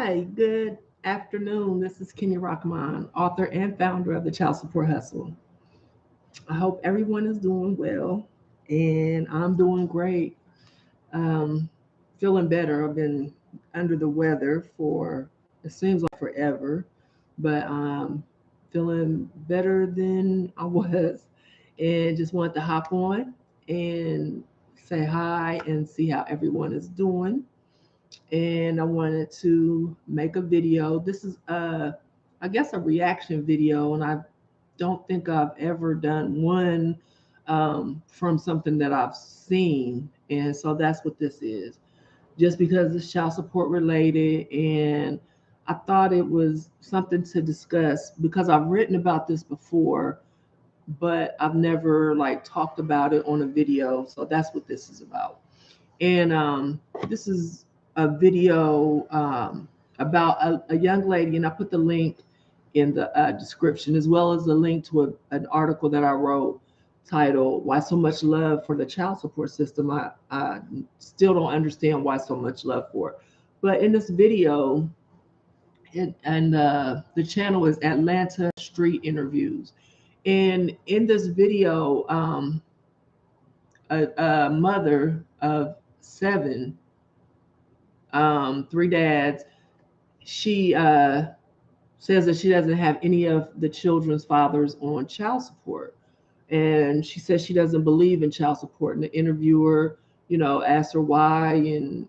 Hi, good afternoon. This is Kenya Rahmaan, author and founder of the Child Support Hustle. I hope everyone is doing well, and I'm doing great. Um, Feeling better. I've been under the weather for it seems like forever, but feeling better than I was, and just wanted to hop on and say hi and see how everyone is doing. And I wanted to make a video. This is I guess a reaction video, and I don't think I've ever done one from something that I've seen, and so that's what this is. Just because it's child support related, and I thought it was something to discuss because I've written about this before, but I've never like talked about it on a video. So that's what this is about. And this is a video about a young lady, and I put the link in the description as well as a link to an article that I wrote titled "Why So Much Love for the Child Support System." I still don't understand why so much love for it. But in this video, the channel is Atlanta Street Interviews. And in this video, a mother of seven, three dads, she says that she doesn't have any of the children's fathers on child support. And she says she doesn't believe in child support. And the interviewer, asks her why, and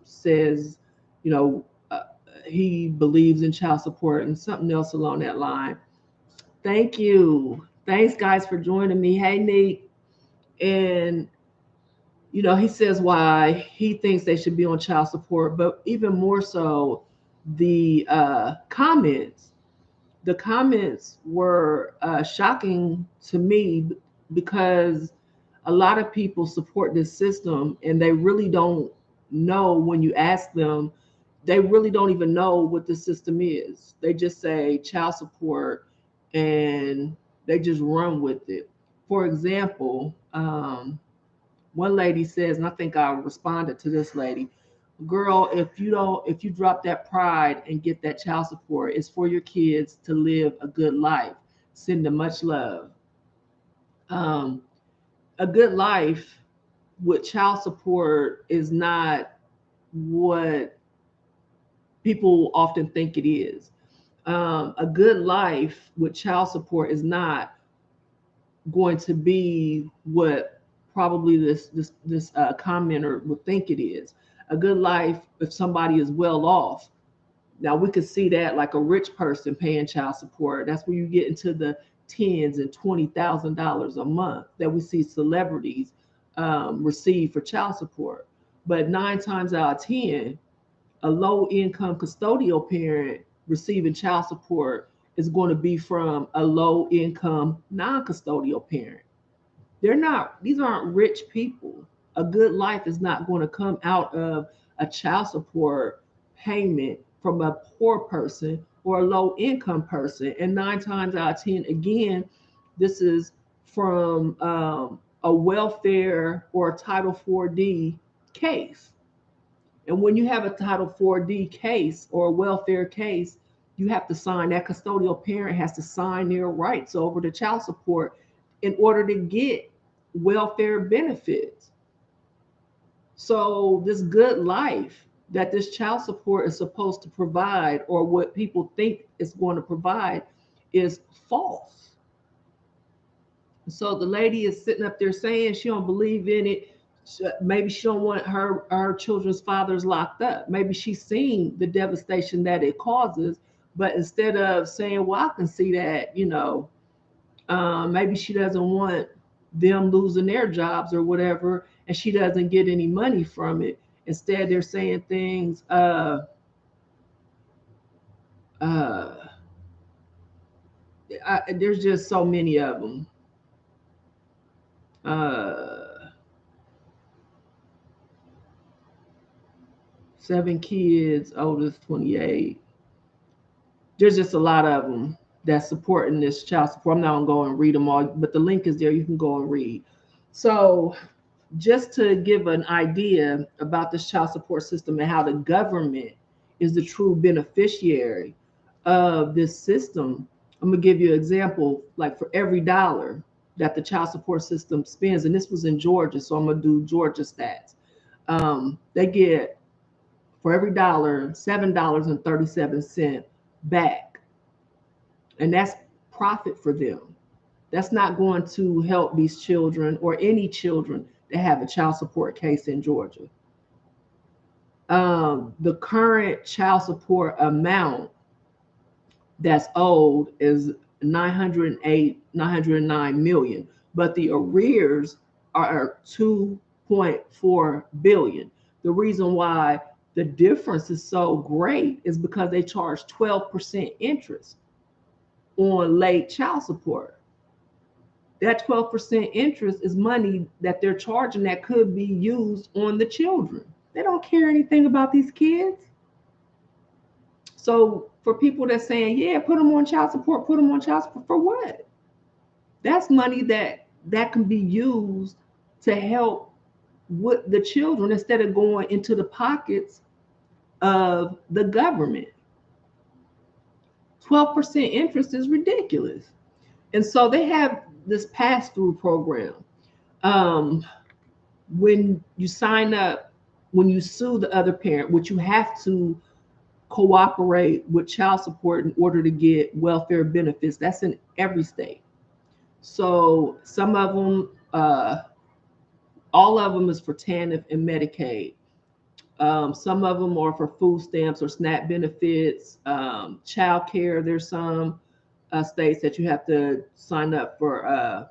says, you know, uh, he believes in child support and something else along that line. Thank you. Thanks, guys, for joining me. Hey, Nick. And he says why he thinks they should be on child support, but even more so, the comments. The comments were shocking to me because a lot of people support this system and they really don't know when you ask them, they really don't even know what the system is. They just say child support and they just run with it. For example, one lady says, and I think I responded to this lady, girl, if you drop that pride and get that child support, it's for your kids to live a good life. Send them much love. Um, a good life with child support is not what people often think it is. A good life with child support is not going to be what probably this commenter would think it is. A good life if somebody is well off. Now we could see that like a rich person paying child support. That's where you get into the tens and $20,000 a month that we see celebrities receive for child support. But 9 times out of 10, a low income custodial parent receiving child support is going to be from a low income non custodial parent. They're not, these aren't rich people. A good life is not going to come out of a child support payment from a poor person or a low income person. And 9 times out of 10, again, this is from a welfare or a Title 4D case. And when you have a Title 4D case or a welfare case, you have to sign, that custodial parent has to sign their rights over to child support in order to get welfare benefits. So, this good life that this child support is supposed to provide, or what people think it's going to provide, is false. So the lady is sitting up there saying she don't believe in it. Maybe she don't want her children's fathers locked up. Maybe she's seen the devastation that it causes, but instead of saying, "Well, I can see that," maybe she doesn't want them losing their jobs or whatever, and she doesn't get any money from it. Instead, they're saying things. Uh, there's just so many of them. Uh, 7 kids, oldest 28. There's just a lot of them that's supporting this child support. I'm not gonna go and read them all, but the link is there. You can go and read. So, just to give an idea about this child support system and how the government is the true beneficiary of this system. I'm gonna give you an example. Like for every dollar that the child support system spends, and this was in Georgia, so I'm gonna do Georgia stats. They get for every dollar $7.37 back, and that's profit for them. That's not going to help these children or any children that have a child support case in Georgia. The current child support amount that's owed is 909 million, but the arrears are 2.4 billion. The reason why the difference is so great is because they charge 12% interest on late child support. That 12% interest is money that they're charging that could be used on the children. They don't care anything about these kids. So for people that's saying, yeah, put them on child support, put them on child support, for what? That's money that can be used to help with the children instead of going into the pockets of the government. 12% interest is ridiculous. And so they have this pass-through program. When you sign up, when you sue the other parent, which you have to cooperate with child support in order to get welfare benefits. That's in every state. So some of them, all of them is for TANF and Medicaid. Some of them are for food stamps or SNAP benefits, child care. There's some states that you have to sign up for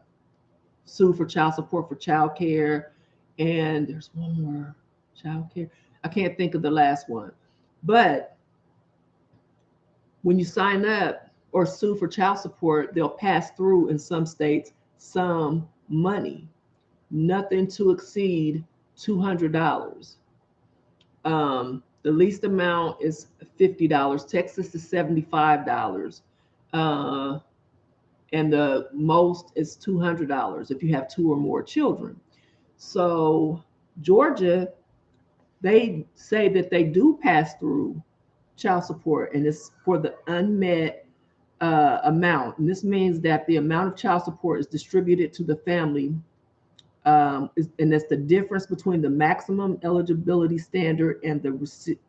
sue for child support for child care. And there's one more, child care. I can't think of the last one. But when you sign up or sue for child support, they'll pass through in some states some money, nothing to exceed $200. The least amount is $50. Texas is $75. And the most is $200 if you have two or more children. So Georgia, they say that they do pass through child support, and it's for the unmet amount. And this means that the amount of child support is distributed to the family, and that's the difference between the maximum eligibility standard and the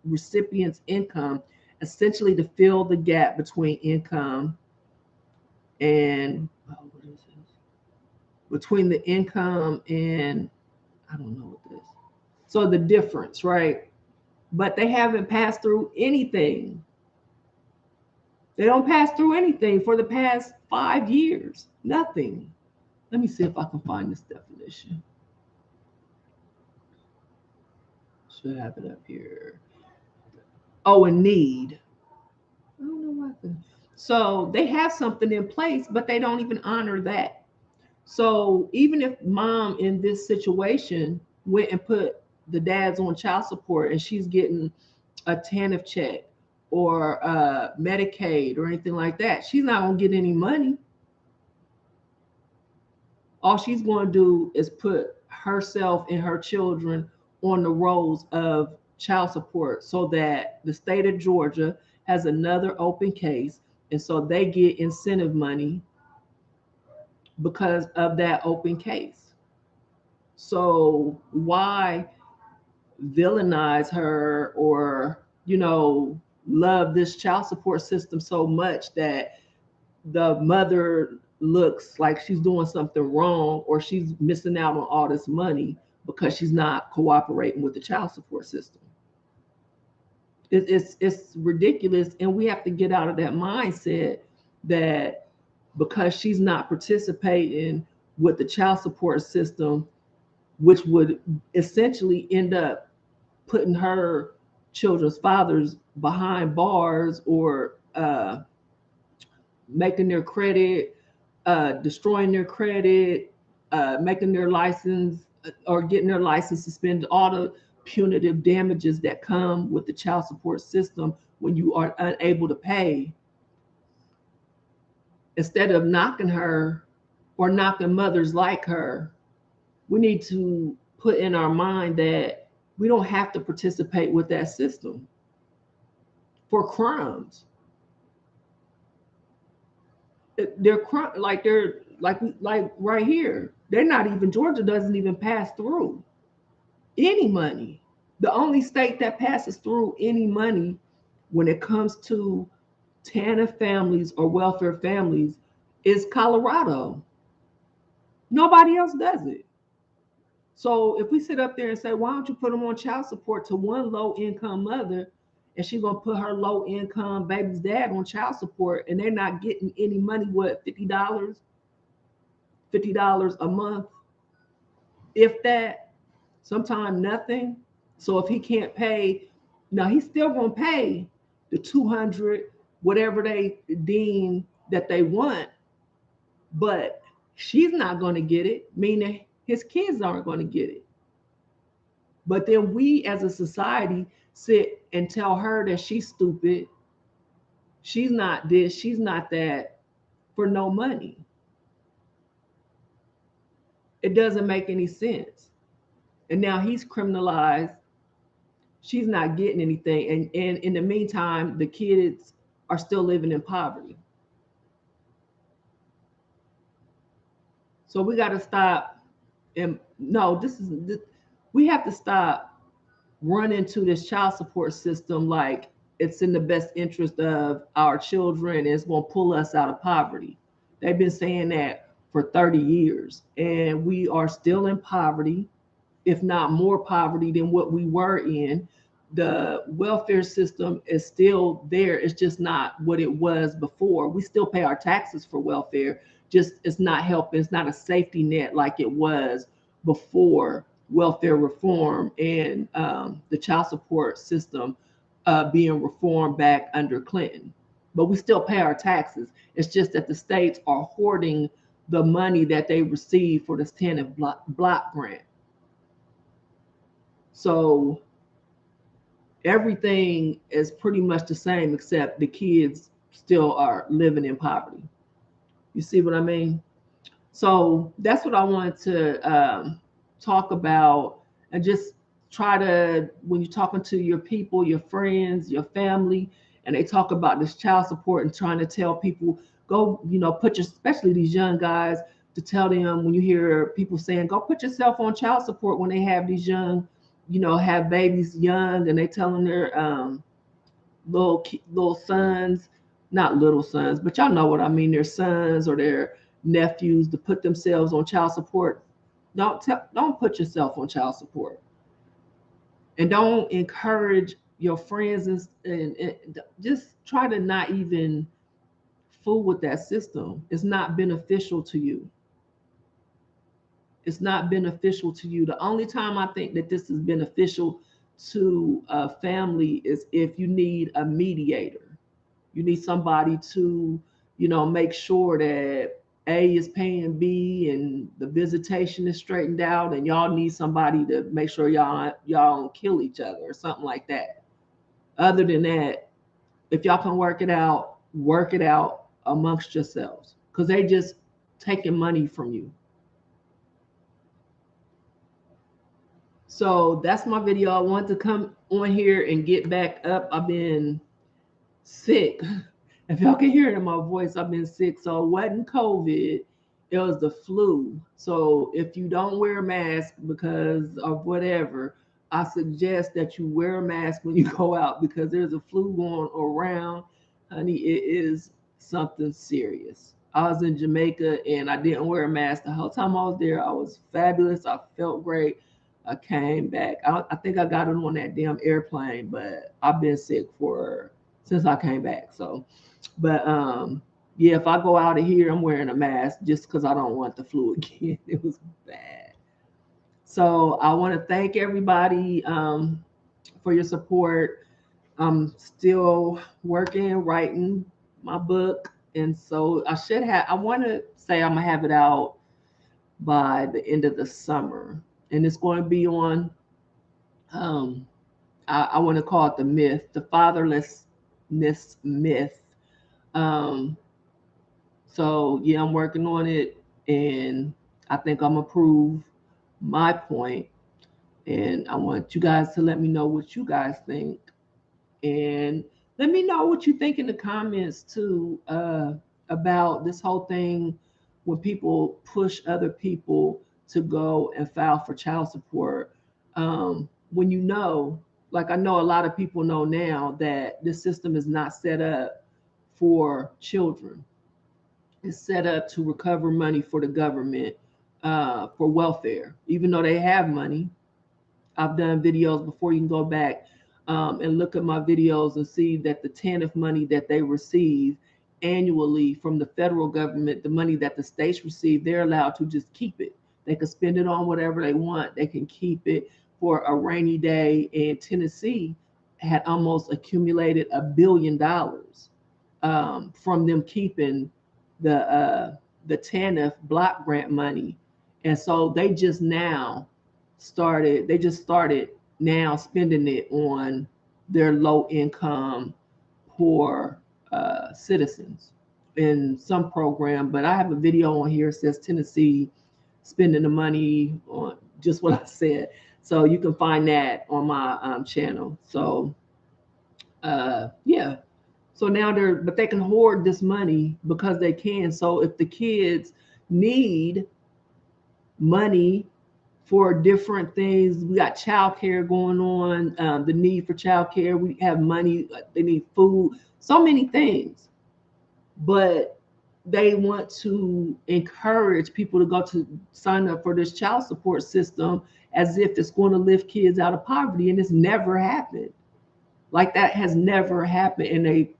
recipient's income, essentially to fill the gap between income and between the income and I don't know what this. So the difference, right? But they haven't passed through anything. They don't pass through anything for the past 5 years. Nothing. Let me see if I can find this definition. Should have it up here. Oh, in need. I don't know why. So they have something in place, but they don't even honor that. So even if mom in this situation went and put the dad's on child support and she's getting a TANF check or Medicaid or anything like that, she's not going to get any money. All she's going to do is put herself and her children on the rolls of child support so that the state of Georgia has another open case. And so they get incentive money because of that open case. So why villainize her or, love this child support system so much that the mother looks like she's doing something wrong or she's missing out on all this money because she's not cooperating with the child support system? It's ridiculous, and we have to get out of that mindset that because she's not participating with the child support system, which would essentially end up putting her children's fathers behind bars or making their credit, destroying their credit, making their license or getting their license suspended, all the punitive damages that come with the child support system when you are unable to pay. Instead of knocking her or knocking mothers like her, we need to put in our mind that we don't have to participate with that system. for crimes. They're like right here. They're not even, Georgia doesn't even pass through any money. The only state that passes through any money when it comes to TANF families or welfare families is Colorado. Nobody else does it. So if we sit up there and say, why don't you put them on child support to one low income mother, and she's gonna put her low income baby's dad on child support, and they're not getting any money, what, $50 a month, if that, sometimes nothing. So if he can't pay, now he's still gonna pay the 200, whatever they deem that they want, but she's not gonna get it, meaning his kids aren't gonna get it. But then we as a society sit and tell her that she's stupid, she's not this, she's not that, for no money. It doesn't make any sense. And now he's criminalized. She's not getting anything. And in the meantime, the kids are still living in poverty. So we got to stop. And no, we have to stop running to this child support system like it's in the best interest of our children. It's going to pull us out of poverty. They've been saying that for 30 years, and we are still in poverty, if not more poverty than what we were in. The welfare system is still there. It's just not what it was before. We still pay our taxes for welfare. Just it's not helping. It's not a safety net like it was before welfare reform and the child support system being reformed back under Clinton. But we still pay our taxes. It's just that the states are hoarding the money that they receive for this TANF block grant. So everything is pretty much the same, except the kids still are living in poverty. You see what I mean? So that's what I wanted to talk about, and just try to, when you're talking to your people, your friends, your family, and they talk about this child support and trying to tell people, go, put your, especially these young guys, to tell them, when you hear people saying, go put yourself on child support when they have these young, have babies young, and they telling their little sons, not little sons, but y'all know what I mean, their sons or their nephews, to put themselves on child support. Don't put yourself on child support, and don't encourage your friends, and just try to not even fool with that system. It's not beneficial to you. It's not beneficial to you. The only time I think that this is beneficial to a family is if you need a mediator. You need somebody to, make sure that A is paying B and the visitation is straightened out, and y'all need somebody to make sure y'all don't kill each other or something like that. Other than that, if y'all can work it out amongst yourselves, because they just taking money from you. So that's my video. I want to come on here and get back up. I've been sick. If y'all can hear it in my voice, I've been sick. So it wasn't COVID, it was the flu. So if you don't wear a mask because of whatever, I suggest that you wear a mask when you go out, because there's a flu going around. Honey, it is something serious. I was in Jamaica and I didn't wear a mask the whole time I was there. I was fabulous. I felt great. I came back. I think I got it on that damn airplane, but I've been sick since I came back. So, but yeah, if I go out of here, I'm wearing a mask just because I don't want the flu again. It was bad. So I want to thank everybody for your support. I'm still working, writing my book, and so I want to say I'm gonna have it out by the end of the summer, and it's going to be on. Um, I want to call it the fatherlessness myth. Um, so yeah, I'm working on it, and I think I'm gonna prove my point. And I want you guys to let me know what you guys think. And Let me know what you think in the comments too, about this whole thing when people push other people to go and file for child support. When you know, like I know a lot of people know now that this system is not set up for children. It's set up to recover money for the government, for welfare. Even though they have money, I've done videos before. You can go back and look at my videos and see that the TANF money that they receive annually from the federal government, the money that the states receive, they're allowed to just keep it. They can spend it on whatever they want. They can keep it for a rainy day. And Tennessee had almost accumulated $1 billion from them keeping the TANF block grant money. And so they just started now spending it on their low income poor citizens in some program. But I have a video on here that says Tennessee spending the money on just what I said. So you can find that on my channel. So yeah. So now but they can hoard this money because they can. So if the kids need money for different things, we got childcare going on, the need for childcare, we have money, they need food, so many things. But they want to encourage people to go to sign up for this child support system as if it's going to lift kids out of poverty. And it's never happened. Like that has never happened. And they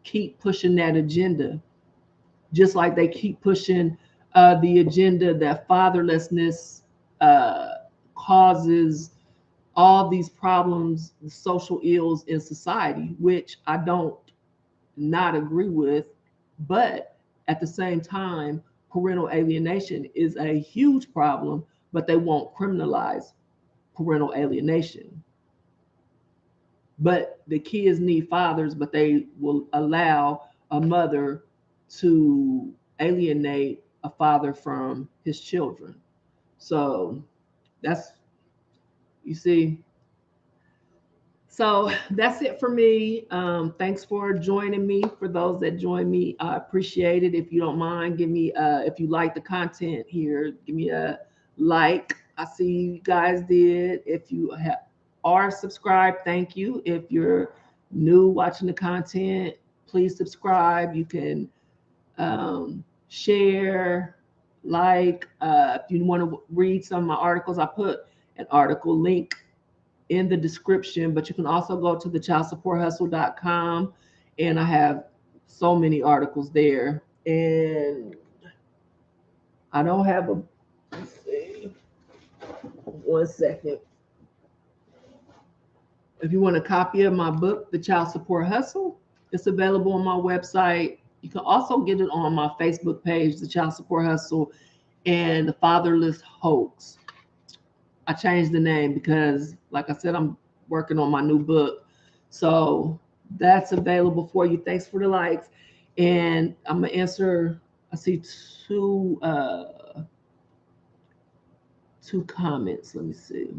keep pushing that agenda, just like they keep pushing the agenda that fatherlessness causes all these problems, social ills in society, which I don't not agree with. But at the same time, parental alienation is a huge problem, but they won't criminalize parental alienation. But the kids need fathers, but they will allow a mother to alienate a father from his children. So that's, you see. So that's it for me. Thanks for joining me. For those that join me, I appreciate it. If you don't mind, give me, if you like the content here, give me a like. I see you guys did. If you are subscribed, thank you. If you're new watching the content, please subscribe. You can share, like. If you want to read some of my articles, I put an article link in the description, but you can also go to the childsupporthustle.com, and I have so many articles there. And I don't have a, let's see, 1 second. If you want a copy of my book, The Child Support Hustle, it's available on my website. You can also get it on my Facebook page, The Child Support Hustle and The Fatherless Hoax. I changed the name because, like I said, I'm working on my new book. So that's available for you. Thanks for the likes. And I'm going to answer, I see two comments. Let me see.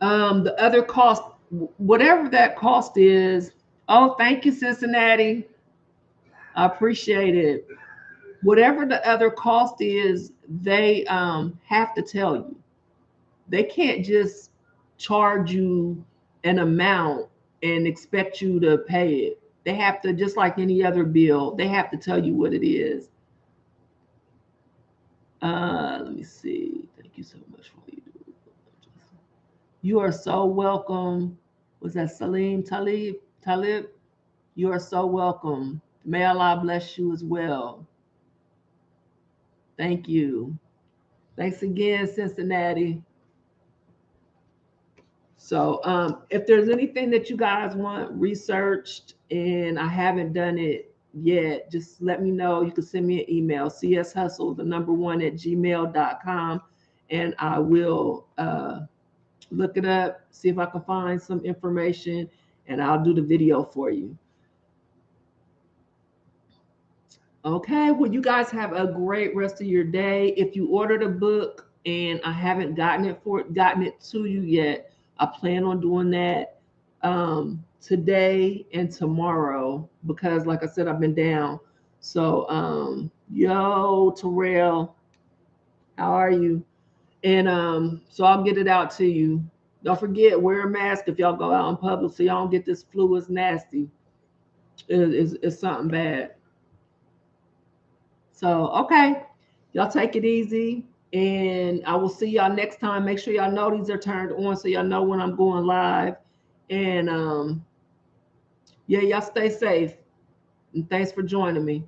The other cost, whatever that cost is. Oh, thank you, Cincinnati. I appreciate it. Whatever the other cost is, they have to tell you. They can't just charge you an amount and expect you to pay it. They have to, just like any other bill, they have to tell you what it is. Let me see. Thank you so much for what you do. You are so welcome. Was that Salim Talib? Talib? You are so welcome. May Allah bless you as well. Thank you. Thanks again, Cincinnati. So if there's anything that you guys want researched and I haven't done it yet, just let me know. You can send me an email, cshustle, the number 1 at gmail.com, and I will look it up, see if I can find some information, and I'll do the video for you. Okay, well, you guys have a great rest of your day. If you ordered a book and I haven't gotten it to you yet, I plan on doing that today and tomorrow because, like I said, I've been down. So, yo, Terrell, how are you? And so I'll get it out to you. Don't forget, wear a mask if y'all go out in public so y'all don't get this flu. It's nasty. It's something bad. So, okay, y'all take it easy. And I will see y'all next time. Make sure y'all know these are turned on so y'all know when I'm going live. And yeah, y'all stay safe. And thanks for joining me.